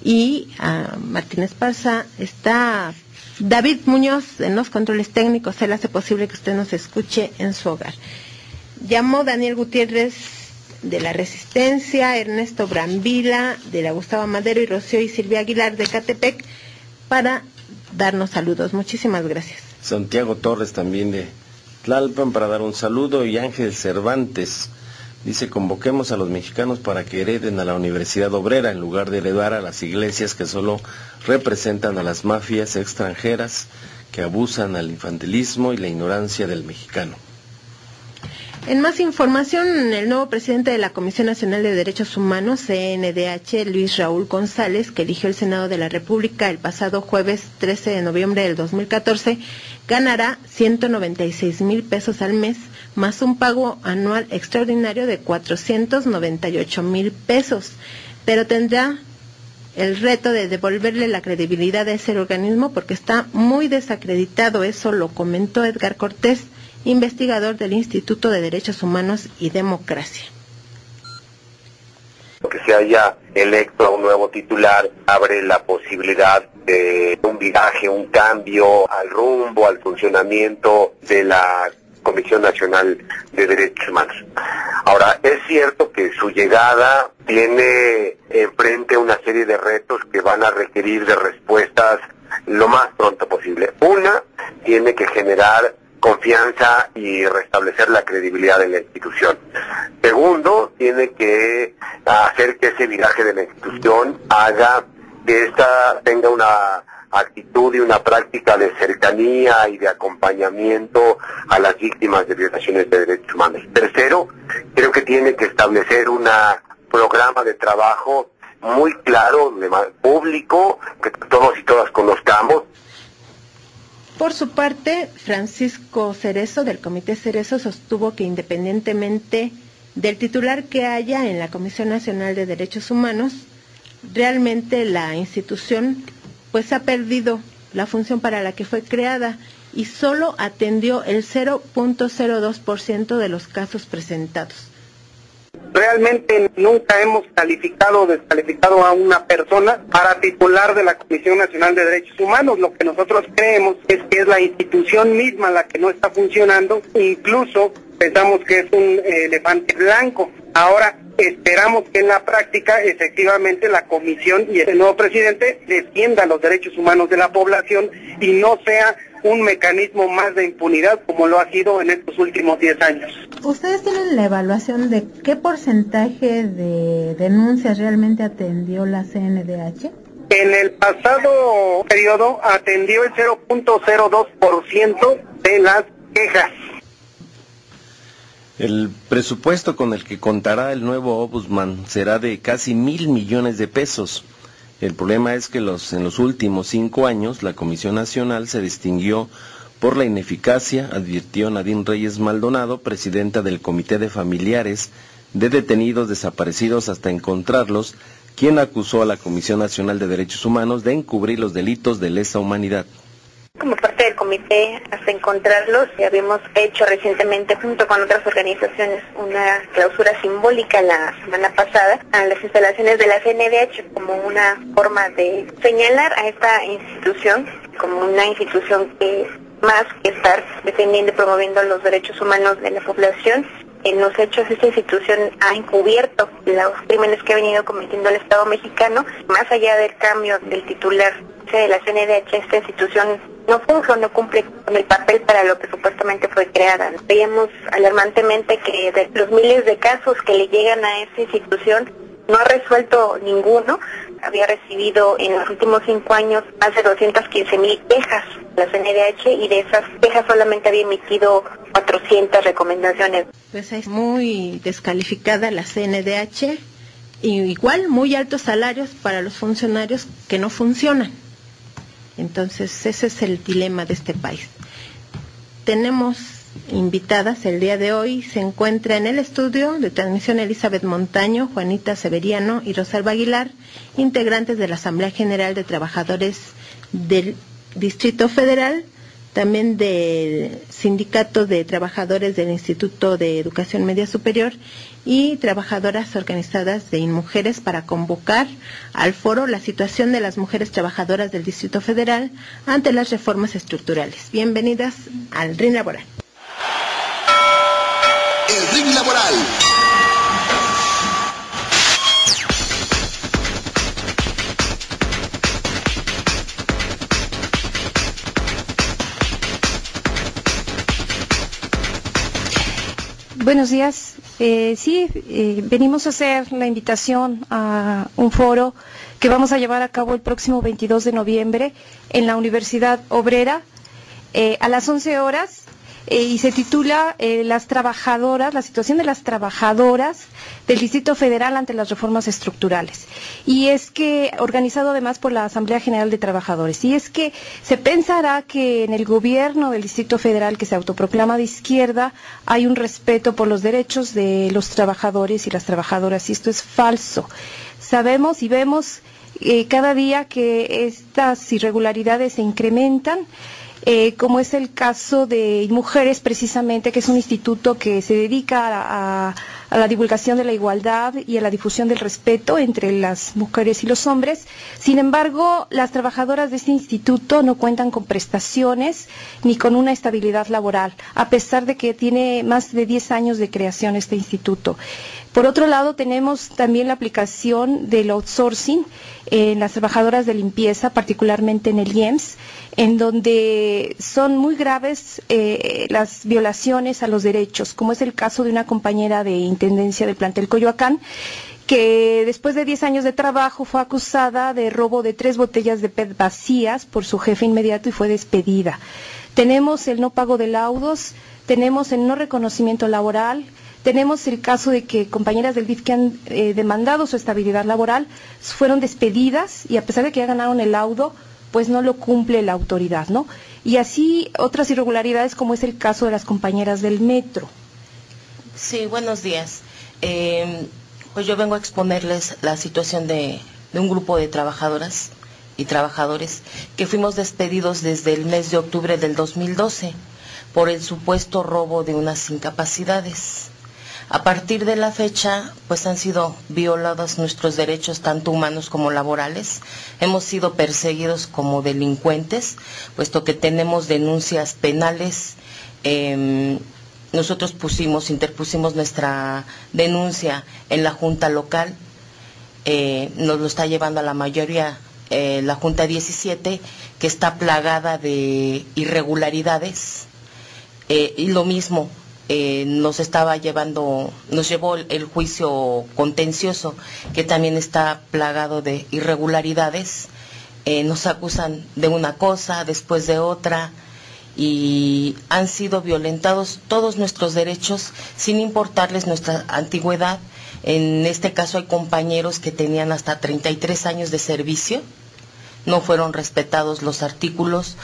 y a Martín Esparza. Está David Muñoz en los controles técnicos. Él hace posible que usted nos escuche en su hogar. Llamó Daniel Gutiérrez de La Resistencia, Ernesto Brambila de la Gustavo Madero y Rocío y Silvia Aguilar de Catepec para darnos saludos. Muchísimas gracias.
Santiago Torres también de Tlalpan para dar un saludo, y Ángel Cervantes dice: convoquemos a los mexicanos para que hereden a la Universidad Obrera en lugar de heredar a las iglesias que solo representan a las mafias extranjeras que abusan al infantilismo y la ignorancia del mexicano.
En más información, el nuevo presidente de la Comisión Nacional de Derechos Humanos, CNDH, Luis Raúl González, que eligió el Senado de la República el pasado jueves 13 de noviembre del 2014, ganará 196,000 pesos al mes, más un pago anual extraordinario de 498,000 pesos, pero tendrá el reto de devolverle la credibilidad a ese organismo porque está muy desacreditado. Eso lo comentó Edgar Cortés, investigador del Instituto de Derechos Humanos y Democracia.
Que se haya electo a un nuevo titular abre la posibilidad de un viraje, un cambio al rumbo, al funcionamiento de la Comisión Nacional de Derechos Humanos. Ahora, es cierto que su llegada tiene enfrente una serie de retos que van a requerir de respuestas lo más pronto posible. Una, tiene que generar confianza y restablecer la credibilidad de la institución. Segundo, tiene que hacer que ese viraje de la institución haga que ésta tenga una actitud y una práctica de cercanía y de acompañamiento a las víctimas de violaciones de derechos humanos. Tercero, creo que tiene que establecer un programa de trabajo muy claro, público, que todos y todas conozcamos.
Por su parte, Francisco Cerezo, del Comité Cerezo, sostuvo que independientemente del titular que haya en la Comisión Nacional de Derechos Humanos, realmente la institución pues ha perdido la función para la que fue creada y solo atendió el 0.02% de los casos presentados.
Realmente nunca hemos calificado o descalificado a una persona para titular de la Comisión Nacional de Derechos Humanos. Lo que nosotros creemos es que es la institución misma la que no está funcionando, incluso pensamos que es un elefante blanco. Ahora esperamos que en la práctica efectivamente la comisión y el nuevo presidente defienda los derechos humanos de la población y no sea un mecanismo más de impunidad como lo ha sido en estos últimos 10 años.
¿Ustedes tienen la evaluación de qué porcentaje de denuncias realmente atendió la CNDH?
En el pasado periodo atendió el 0.02% de las quejas.
El presupuesto con el que contará el nuevo ombudsman será de casi 1,000 millones de pesos. El problema es que en los últimos 5 años la Comisión Nacional se distinguió por la ineficacia, advirtió Nadine Reyes Maldonado, presidenta del Comité de Familiares de Detenidos Desaparecidos hasta encontrarlos, quien acusó a la Comisión Nacional de Derechos Humanos de encubrir los delitos de lesa humanidad.
Como parte del comité, hasta encontrarlos, habíamos hecho recientemente, junto con otras organizaciones, una clausura simbólica la semana pasada a las instalaciones de la CNDH como una forma de señalar a esta institución como una institución que, más que estar defendiendo y promoviendo los derechos humanos de la población, en los hechos esta institución ha encubierto los crímenes que ha venido cometiendo el Estado mexicano. Más allá del cambio del titular de la CNDH, esta institución no funge o no cumple con el papel para lo que supuestamente fue creada. Veíamos alarmantemente que de los miles de casos que le llegan a esta institución, no ha resuelto ninguno. Había recibido en los últimos 5 años más de 215,000 quejas la CNDH y de esas quejas solamente había emitido 400 recomendaciones.
Pues es muy descalificada la CNDH y igual muy altos salarios para los funcionarios que no funcionan. Entonces ese es el dilema de este país. Tenemos invitadas el día de hoy, se encuentra en el estudio de transmisión Elizabeth Montaño, Juanita Severiano y Rosalba Aguilar, integrantes de la Asamblea General de Trabajadores del Distrito Federal, también del Sindicato de Trabajadores del Instituto de Educación Media Superior y trabajadoras organizadas de InMujeres para convocar al foro la situación de las mujeres trabajadoras del Distrito Federal ante las reformas estructurales. Bienvenidas al RIN Laboral.
El RIN Laboral.
Buenos días. Venimos a hacer la invitación a un foro que vamos a llevar a cabo el próximo 22 de noviembre en la Universidad Obrera a las 11 horas y se titula la situación de las trabajadoras del Distrito Federal ante las reformas estructurales. Y es que, organizado además por la Asamblea General de Trabajadores, y es que se pensará que en el gobierno del Distrito Federal, que se autoproclama de izquierda, hay un respeto por los derechos de los trabajadores y las trabajadoras, y esto es falso. Sabemos y vemos cada día que estas irregularidades se incrementan, como es el caso de InMujeres precisamente, que es un instituto que se dedica a la divulgación de la igualdad y a la difusión del respeto entre las mujeres y los hombres. Sin embargo, las trabajadoras de este instituto no cuentan con prestaciones ni con una estabilidad laboral, a pesar de que tiene más de 10 años de creación este instituto. Por otro lado, tenemos también la aplicación del outsourcing en las trabajadoras de limpieza, particularmente en el IEMS, en donde son muy graves las violaciones a los derechos, como es el caso de una compañera de intendencia del plantel Coyoacán, que después de 10 años de trabajo fue acusada de robo de 3 botellas de PET vacías por su jefe inmediato y fue despedida. Tenemos el no pago de laudos, tenemos el no reconocimiento laboral, tenemos el caso de que compañeras del DIF que han demandado su estabilidad laboral fueron despedidas y a pesar de que ya ganaron el laudo, pues no lo cumple la autoridad, ¿no? Y así otras irregularidades como es el caso de las compañeras del metro.
Sí, buenos días. Pues yo vengo a exponerles la situación de un grupo de trabajadoras y trabajadores que fuimos despedidos desde el mes de octubre del 2012 por el supuesto robo de unas incapacidades. A partir de la fecha, pues han sido violados nuestros derechos, tanto humanos como laborales. Hemos sido perseguidos como delincuentes, puesto que tenemos denuncias penales. Nosotros interpusimos nuestra denuncia en la Junta Local. Nos lo está llevando a la mayoría la Junta 17, que está plagada de irregularidades. Y lo mismo. Nos llevó el juicio contencioso, que también está plagado de irregularidades. Nos acusan de una cosa, después de otra, y han sido violentados todos nuestros derechos sin importarles nuestra antigüedad. En este caso hay compañeros que tenían hasta 33 años de servicio, no fueron respetados los artículos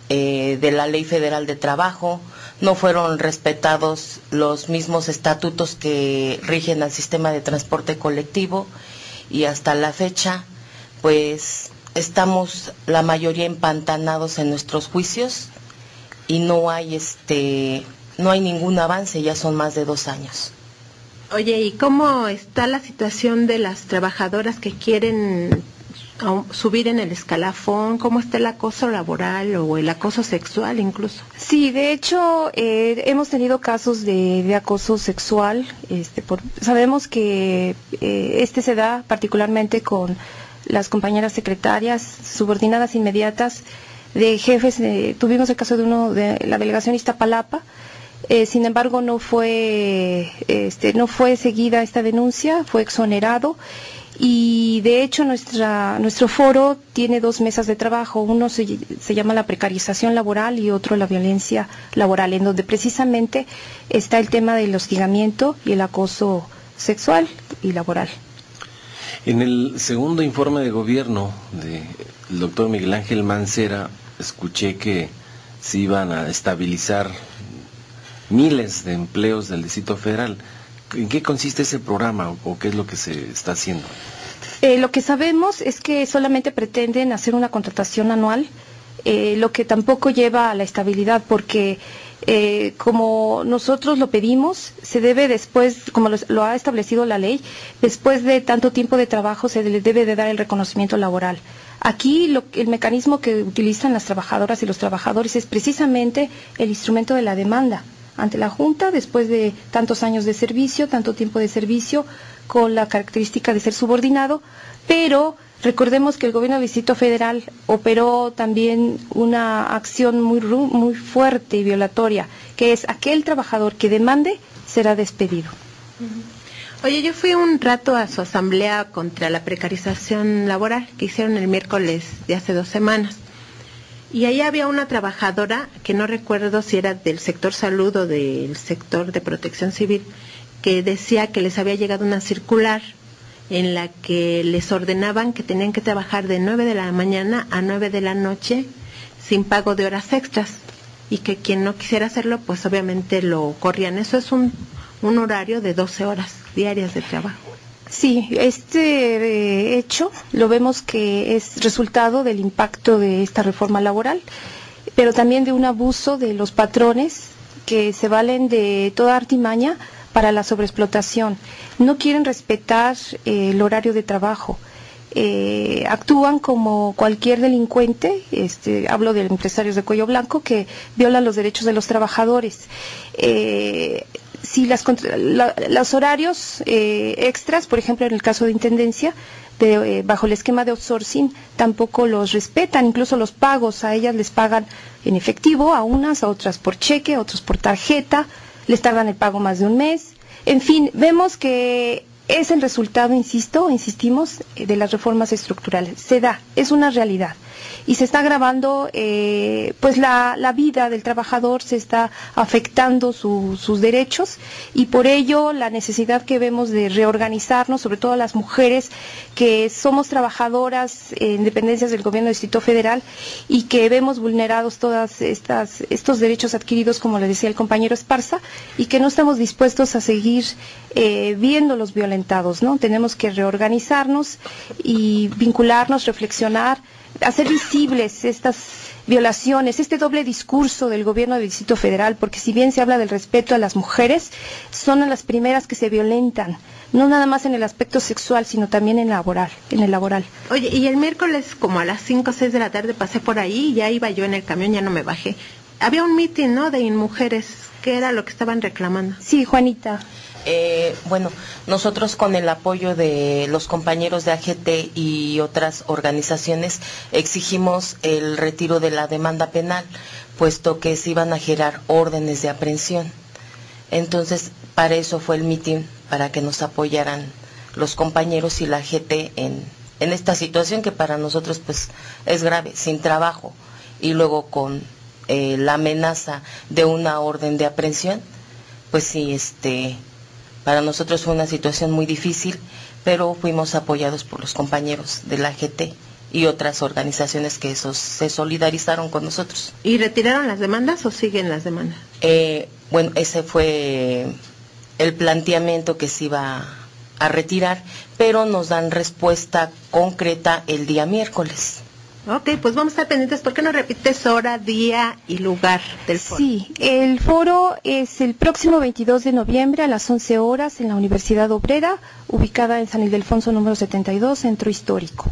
de la Ley Federal de Trabajo, no fueron respetados los mismos estatutos que rigen al sistema de transporte colectivo, y hasta la fecha pues estamos la mayoría empantanados en nuestros juicios y no hay ningún avance, ya son más de 2 años.
Oye, ¿y cómo está la situación de las trabajadoras que quieren subir en el escalafón? ¿Cómo está el acoso laboral o el acoso sexual incluso?
Sí, de hecho hemos tenido casos de acoso sexual. Sabemos que se da particularmente con las compañeras secretarias, subordinadas inmediatas de jefes. Tuvimos el caso de uno de la delegación Iztapalapa. Sin embargo, no fue seguida esta denuncia, fue exonerado. Y de hecho nuestro foro tiene 2 mesas de trabajo, uno se llama la precarización laboral y otro la violencia laboral, en donde precisamente está el tema del hostigamiento y el acoso sexual y laboral.
En el segundo informe de gobierno del doctor Miguel Ángel Mancera, escuché que se iban a estabilizar miles de empleos del Distrito Federal. ¿En qué consiste ese programa o qué es lo que se está haciendo?
Lo que sabemos es que solamente pretenden hacer una contratación anual, lo que tampoco lleva a la estabilidad, porque como nosotros lo pedimos, se debe después, como lo ha establecido la ley, después de tanto tiempo de trabajo se le debe de dar el reconocimiento laboral. Aquí el mecanismo que utilizan las trabajadoras y los trabajadores es precisamente el instrumento de la demanda ante la Junta, después de tantos años de servicio, tanto tiempo de servicio, con la característica de ser subordinado, pero recordemos que el gobierno del Distrito Federal operó también una acción muy fuerte y violatoria, que es aquel trabajador que demande será despedido.
Oye, yo fui un rato a su asamblea contra la precarización laboral que hicieron el miércoles de hace 2 semanas. Y ahí había una trabajadora, que no recuerdo si era del sector salud o del sector de protección civil, que decía que les había llegado una circular en la que les ordenaban que tenían que trabajar de 9 de la mañana a 9 de la noche sin pago de horas extras, y que quien no quisiera hacerlo, pues obviamente lo corrían. Eso es un horario de 12 horas diarias de trabajo.
Sí, este hecho lo vemos que es resultado del impacto de esta reforma laboral, pero también de un abuso de los patrones que se valen de toda artimaña para la sobreexplotación. No quieren respetar el horario de trabajo. Actúan como cualquier delincuente, hablo de empresarios de cuello blanco que violan los derechos de los trabajadores. Si los horarios extras, por ejemplo en el caso de Intendencia, bajo el esquema de outsourcing, tampoco los respetan, incluso los pagos, a ellas les pagan en efectivo, a unas, a otras por cheque, a otros por tarjeta, les tardan el pago más de un mes. En fin, vemos que es el resultado, insistimos, de las reformas estructurales. Se da, es una realidad. Y se está agravando, pues la vida del trabajador, se está afectando sus derechos, y por ello la necesidad que vemos de reorganizarnos, sobre todo las mujeres que somos trabajadoras en dependencias del gobierno del Distrito Federal y que vemos vulnerados todos estos derechos adquiridos, como le decía el compañero Esparza, y que no estamos dispuestos a seguir viéndolos violentados, ¿no? Tenemos que reorganizarnos y vincularnos, reflexionar, hacer visibles estas violaciones, este doble discurso del gobierno del Distrito Federal, porque si bien se habla del respeto a las mujeres, son las primeras que se violentan, no nada más en el aspecto sexual, sino también en el laboral.
Oye, y el miércoles como a las 5 o 6 de la tarde pasé por ahí, ya iba yo en el camión, ya no me bajé. Había un mitin, ¿no?, de InMujeres, ¿qué era lo que estaban reclamando?
Sí, Juanita.
Bueno, nosotros con el apoyo de los compañeros de AGT y otras organizaciones exigimos el retiro de la demanda penal, puesto que se iban a girar órdenes de aprehensión. Entonces, para eso fue el mitin, para que nos apoyaran los compañeros y la AGT en esta situación que para nosotros pues es grave, sin trabajo, y luego con la amenaza de una orden de aprehensión, pues sí, para nosotros fue una situación muy difícil, pero fuimos apoyados por los compañeros de la AGT y otras organizaciones que se solidarizaron con nosotros.
¿Y retiraron las demandas o siguen las demandas?
Bueno, ese fue el planteamiento que se iba a retirar, pero nos dan respuesta concreta el día miércoles.
Ok, pues vamos a estar pendientes. ¿Por qué no repites hora, día y lugar del foro?
Sí, el foro es el próximo 22 de noviembre a las 11 horas en la Universidad Obrera, ubicada en San Ildefonso número 72, Centro Histórico.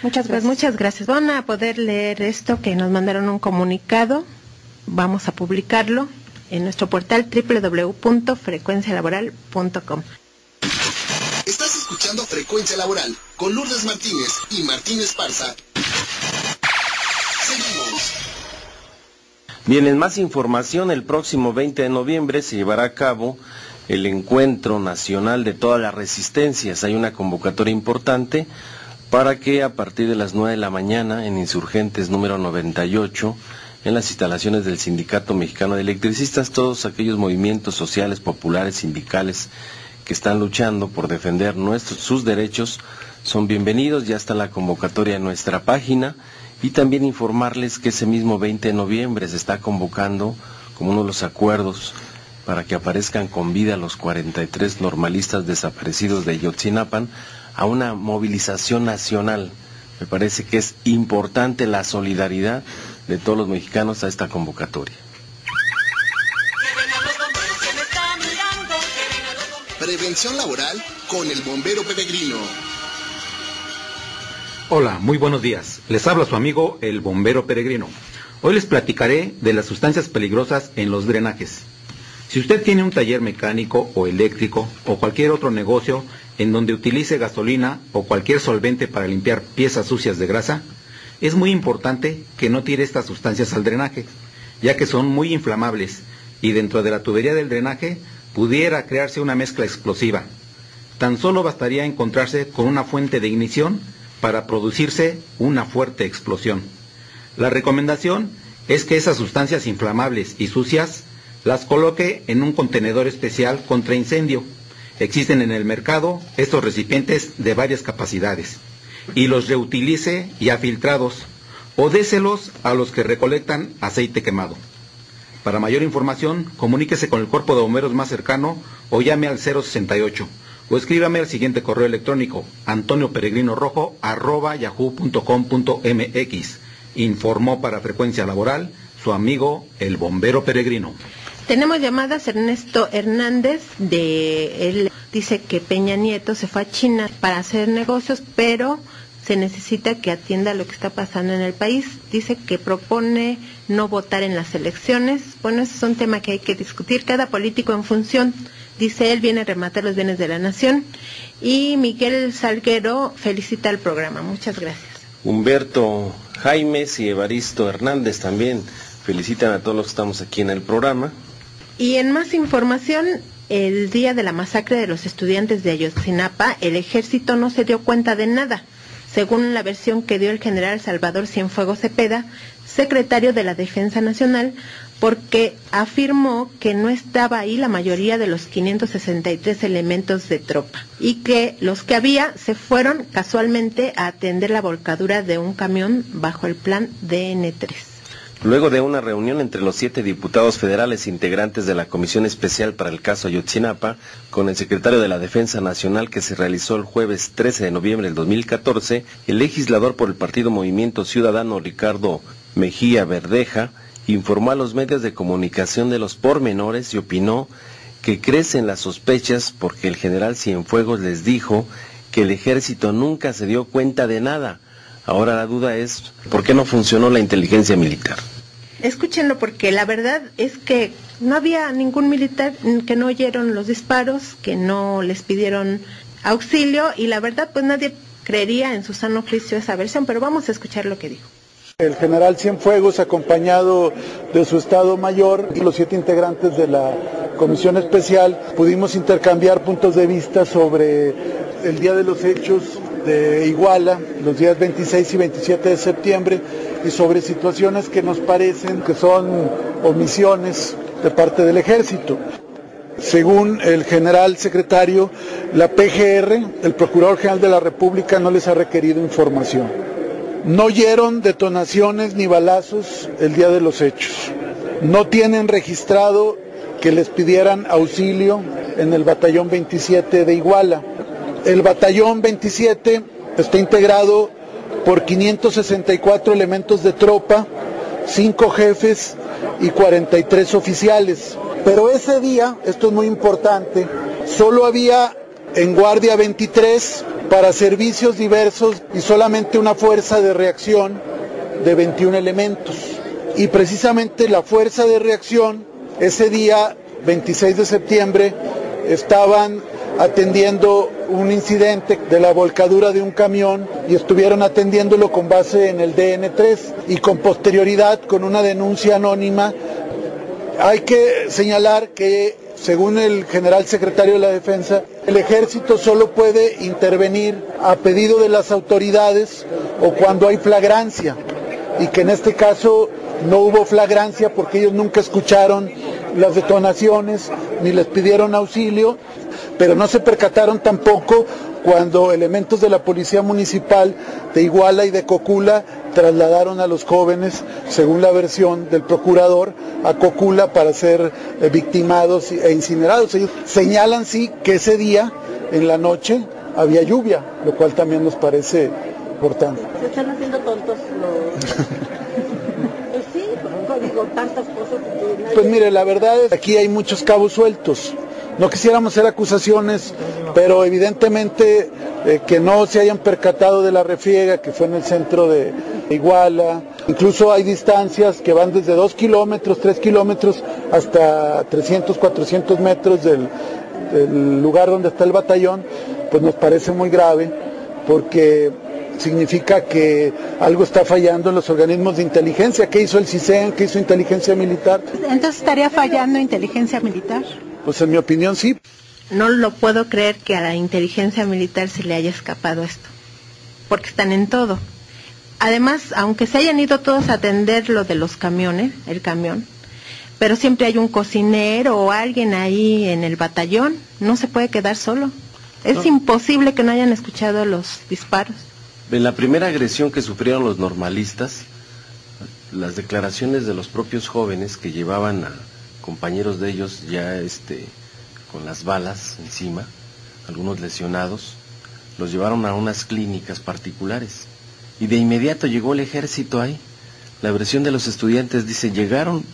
Muchas gracias.
Pues muchas gracias. Van a poder leer esto, que nos mandaron un comunicado. Vamos a publicarlo en nuestro portal www.frecuencialaboral.com.
Estás escuchando Frecuencia Laboral con Lourdes Martínez y Martín Esparza. Seguimos.
Bien, en más información, el próximo 20 de noviembre se llevará a cabo el Encuentro Nacional de Todas las Resistencias. Hay una convocatoria importante para que a partir de las 9 de la mañana en Insurgentes número 98, en las instalaciones del Sindicato Mexicano de Electricistas, todos aquellos movimientos sociales, populares, sindicales que están luchando por defender sus derechos son bienvenidos. Ya está la convocatoria en nuestra página, y también informarles que ese mismo 20 de noviembre se está convocando como uno de los acuerdos para que aparezcan con vida los 43 normalistas desaparecidos de Ayotzinapan a una movilización nacional. Me parece que es importante la solidaridad de todos los mexicanos a esta convocatoria.
Prevención laboral con el bombero peregrino.
Hola, muy buenos días. Les habla su amigo el bombero peregrino. Hoy les platicaré de las sustancias peligrosas en los drenajes. Si usted tiene un taller mecánico o eléctrico o cualquier otro negocio en donde utilice gasolina o cualquier solvente para limpiar piezas sucias de grasa, es muy importante que no tire estas sustancias al drenaje, ya que son muy inflamables y dentro de la tubería del drenaje pudiera crearse una mezcla explosiva. Tan solo bastaría encontrarse con una fuente de ignición para producirse una fuerte explosión. La recomendación es que esas sustancias inflamables y sucias las coloque en un contenedor especial contra incendio. Existen en el mercado estos recipientes de varias capacidades y los reutilice ya filtrados o déselos a los que recolectan aceite quemado. Para mayor información, comuníquese con el cuerpo de bomberos más cercano o llame al 068 o escríbame al siguiente correo electrónico: antonioperegrinorojo@yahoo.com.mx. Informó para Frecuencia Laboral su amigo el bombero peregrino.
Tenemos llamadas. Ernesto Hernández, él dice que Peña Nieto se fue a China para hacer negocios, pero se necesita que atienda lo que está pasando en el país. Dice que propone no votar en las elecciones. Bueno, ese es un tema que hay que discutir. Cada político en función, dice él, viene a rematar los bienes de la nación. Y Miguel Salguero felicita al programa. Muchas gracias.
Humberto Jaimes y Evaristo Hernández también felicitan a todos los que estamos aquí en el programa.
Y en más información, el día de la masacre de los estudiantes de Ayotzinapa, el ejército no se dio cuenta de nada, según la versión que dio el general Salvador Cienfuegos Cepeda, secretario de la Defensa Nacional, porque afirmó que no estaba ahí la mayoría de los 563 elementos de tropa y que los que había se fueron casualmente a atender la volcadura de un camión bajo el plan DN3.
Luego de una reunión entre los 7 diputados federales integrantes de la Comisión Especial para el caso Ayotzinapa, con el secretario de la Defensa Nacional que se realizó el jueves 13 de noviembre del 2014, el legislador por el Partido Movimiento Ciudadano Ricardo Mejía Verdeja informó a los medios de comunicación de los pormenores y opinó que crecen las sospechas porque el general Cienfuegos les dijo que el ejército nunca se dio cuenta de nada. Ahora la duda es, ¿por qué no funcionó la inteligencia militar?
Escúchenlo, porque la verdad es que no había ningún militar, que no oyeron los disparos, que no les pidieron auxilio, y la verdad pues nadie creería en su sano juicio esa versión, pero vamos a escuchar lo que dijo.
El general Cienfuegos, acompañado de su Estado Mayor y los 7 integrantes de la Comisión Especial, pudimos intercambiar puntos de vista sobre el día de los hechos de Iguala, los días 26 y 27 de septiembre, y sobre situaciones que nos parecen que son omisiones de parte del ejército. Según el general secretario, la PGR, el Procurador General de la República, no les ha requerido información. No oyeron detonaciones ni balazos el día de los hechos. No tienen registrado que les pidieran auxilio en el batallón 27 de Iguala. El batallón 27 está integrado por 564 elementos de tropa, 5 jefes y 43 oficiales. Pero ese día, esto es muy importante, solo había en guardia 23 para servicios diversos y solamente una fuerza de reacción de 21 elementos. Y precisamente la fuerza de reacción, ese día, 26 de septiembre, estaban atendiendo un incidente de la volcadura de un camión y estuvieron atendiéndolo con base en el DN3 y con posterioridad con una denuncia anónima. Hay que señalar que, según el general secretario de la Defensa, el ejército solo puede intervenir a pedido de las autoridades o cuando hay flagrancia, y que en este caso no hubo flagrancia porque ellos nunca escucharon las detonaciones ni les pidieron auxilio, pero no se percataron tampoco cuando elementos de la Policía Municipal de Iguala y de Cocula trasladaron a los jóvenes, según la versión del procurador, a Cocula para ser victimados e incinerados. Ellos señalan sí que ese día, en la noche, había lluvia, lo cual también nos parece importante.
Se están haciendo tontos los... Pues sí, digo, tantas cosas que nadie...
Pues mire, la verdad es que aquí hay muchos cabos sueltos. No quisiéramos hacer acusaciones, pero evidentemente que no se hayan percatado de la refriega que fue en el centro de Iguala. Incluso hay distancias que van desde 2 kilómetros, 3 kilómetros, hasta 300, 400 metros del lugar donde está el batallón. Pues nos parece muy grave, porque significa que algo está fallando en los organismos de inteligencia. ¿Qué hizo el CISEN? ¿Qué hizo inteligencia militar?
Entonces, ¿estaría fallando inteligencia militar?
Pues en mi opinión sí.
No lo puedo creer que a la inteligencia militar se le haya escapado esto, porque están en todo. Además, aunque se hayan ido todos a atender lo de los camiones, el camión, pero siempre hay un cocinero o alguien ahí en el batallón, no se puede quedar solo. Es imposible que no hayan escuchado los disparos.
En la primera agresión que sufrieron los normalistas, las declaraciones de los propios jóvenes que llevaban a compañeros de ellos ya con las balas encima, algunos lesionados, los llevaron a unas clínicas particulares y de inmediato llegó el ejército ahí. La versión de los estudiantes dice, llegaron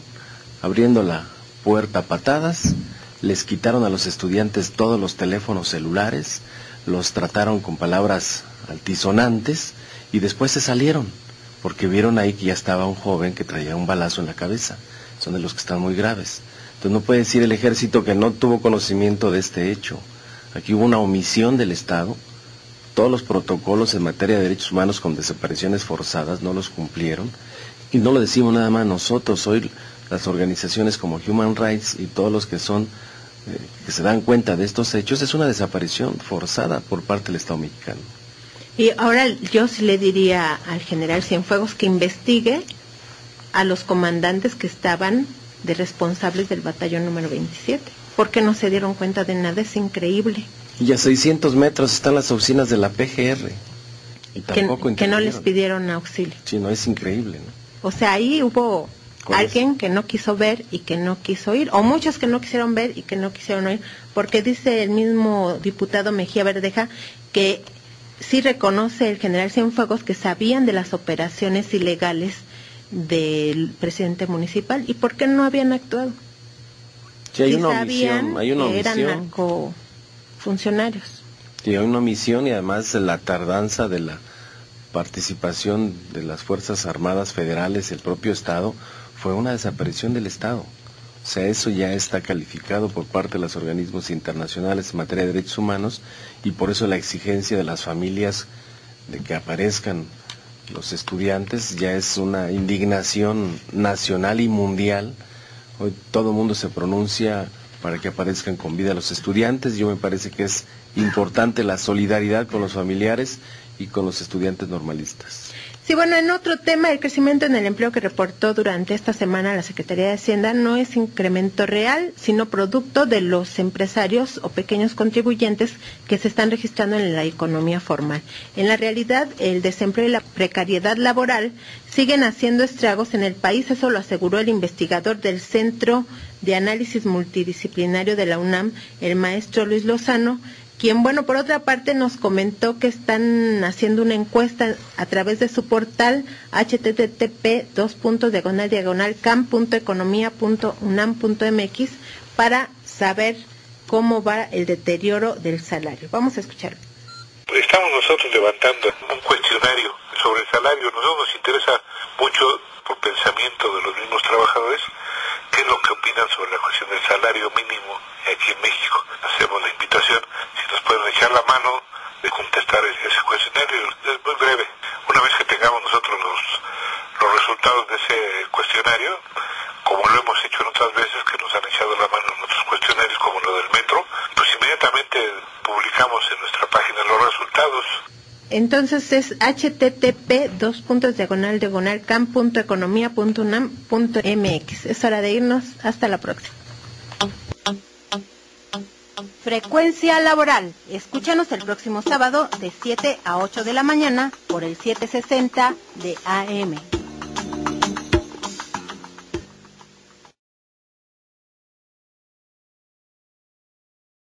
abriendo la puerta a patadas, les quitaron a los estudiantes todos los teléfonos celulares, los trataron con palabras altisonantes y después se salieron, porque vieron ahí que ya estaba un joven que traía un balazo en la cabeza. Son de los que están muy graves. Entonces no puede decir el ejército que no tuvo conocimiento de este hecho. Aquí hubo una omisión del Estado. Todos los protocolos en materia de derechos humanos con desapariciones forzadas no los cumplieron. Y no lo decimos nada más nosotros, hoy las organizaciones como Human Rights y todos los que son, que se dan cuenta de estos hechos, es una desaparición forzada por parte del Estado mexicano.
Y ahora yo sí le diría al general Cienfuegos que investigue a los comandantes que estaban de responsables del batallón número 27, porque no se dieron cuenta de nada, es increíble.
Y a 600 metros están las oficinas de la PGR. Y tampoco
que no les pidieron auxilio.
Sí, no, es increíble, ¿no?
O sea, ahí hubo alguien que no quiso ver y que no quiso oír, o muchos que no quisieron ver y que no quisieron oír, porque dice el mismo diputado Mejía Verdeja que sí reconoce el general Cienfuegos que sabían de las operaciones ilegales del presidente municipal, ¿y por qué no habían actuado?
Sí, hay
sí
una
sabían
omisión, hay una
que eran
omisión.
Narcofuncionarios.
Sí, hay una omisión y además la tardanza de la participación de las Fuerzas Armadas Federales, el propio Estado, fue una desaparición del Estado. O sea, eso ya está calificado por parte de los organismos internacionales en materia de derechos humanos y por eso la exigencia de las familias de que aparezcan los estudiantes ya es una indignación nacional y mundial. Hoy todo el mundo se pronuncia para que aparezcan con vida los estudiantes. Yo me parece que es importante la solidaridad con los familiares y con los estudiantes normalistas.
Sí, bueno, en otro tema, el crecimiento en el empleo que reportó durante esta semana la Secretaría de Hacienda no es incremento real, sino producto de los empresarios o pequeños contribuyentes que se están registrando en la economía formal. En la realidad, el desempleo y la precariedad laboral siguen haciendo estragos en el país, eso lo aseguró el investigador del Centro de Análisis Multidisciplinario de la UNAM, el maestro Luis Lozano, quien, bueno, por otra parte nos comentó que están haciendo una encuesta a través de su portal http://cam.economia.unam.mx para saber cómo va el deterioro del salario. Vamos a escucharlo.
Estamos nosotros levantando un cuestionario sobre el salario. A nosotros nos interesa mucho, por pensamiento de los mismos trabajadores, qué es lo que opinan sobre la cuestión del salario mínimo aquí en México. Hacemos la invitación, si nos pueden echar la mano de contestar ese cuestionario. Es muy breve. Una vez que tengamos nosotros los resultados de ese cuestionario, como lo hemos hecho en otras veces que nos han echado la mano en otros cuestionarios como lo del metro, pues inmediatamente publicamos en nuestra página los resultados.
Entonces es http://cam.economia.unam.mx. Es hora de irnos. Hasta la próxima. Frecuencia laboral. Escúchanos el próximo sábado de 7 a 8 de la mañana por el 760 de AM.